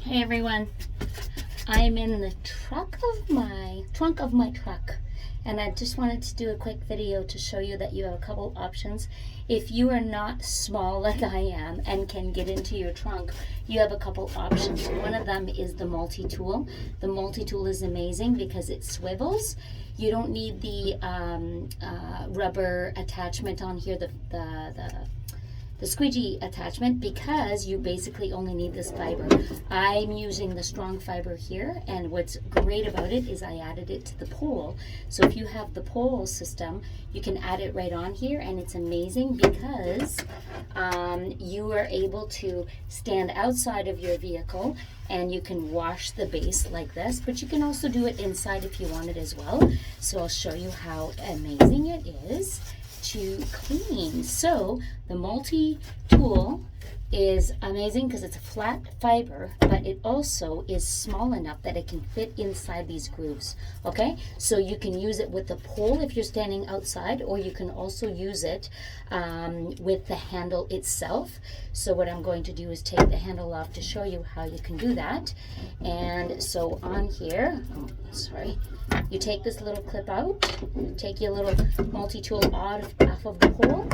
Hey everyone, I'm in the trunk of my truck, and I just wanted to do a quick video to show you that you have a couple options. If you are not small like I am and can get into your trunk, you have a couple options. One of them is the multi-tool. The multi-tool is amazing because it swivels. You don't need the rubber attachment on here, the squeegee attachment, because you basically only need this fiber. I'm using the strong fiber here, and what's great about it is I added it to the pole. So if you have the pole system, you can add it right on here, and it's amazing because you are able to stand outside of your vehicle and you can wash the base like this, but you can also do it inside if you want it as well. So I'll show you how amazing it is to clean. So the multi-tool is amazing because it's a flat fiber, but it also is small enough that it can fit inside these grooves. Okay, so you can use it with the pole if you're standing outside, or you can also use it with the handle itself. So what I'm going to do is take the handle off to show you how you can do that. And so on here, you take this little clip out, take your little multi-tool off of the pole,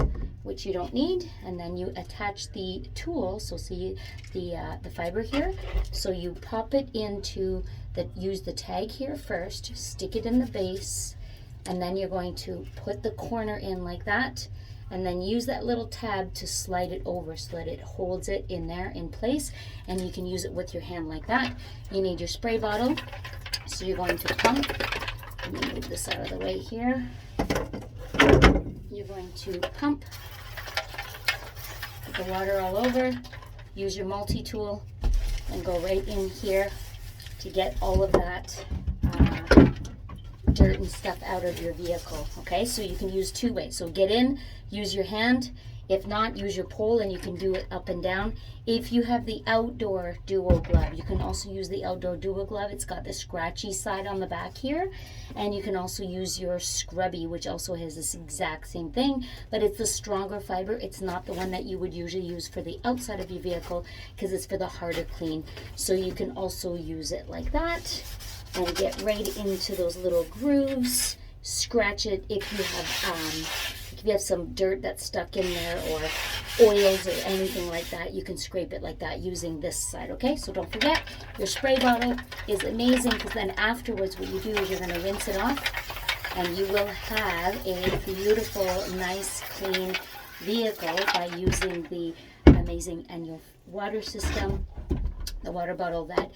which you don't need, and then you attach the tool. So see the fiber here, so you pop it into use the tag here first, stick it in the base, and then you're going to put the corner in like that, and then use that little tab to slide it over so that it holds it in there in place, and you can use it with your hand like that. You need your spray bottle, so you're going to pump. Let me move this out of the way here. You're going to pump, put the water all over, use your multi-tool, and go right in here to get all of that dirt and stuff out of your vehicle. Okay, so you can use two ways. So get in, use your hand. If not, use your pole, and you can do it up and down. If you have the outdoor duo glove, you can also use the outdoor duo glove. It's got the scratchy side on the back here, and you can also use your scrubby, which also has this exact same thing, but it's the stronger fiber. It's not the one that you would usually use for the outside of your vehicle because it's for the harder clean. So you can also use it like that and get right into those little grooves. Scratch it if you have some dirt that's stuck in there, or oils or anything like that. You can scrape it like that using this side. Okay, so don't forget, your spray bottle is amazing because then afterwards what you do is you're going to rinse it off, and you will have a beautiful, nice, clean vehicle by using the amazing ENJO water system, the water bottle that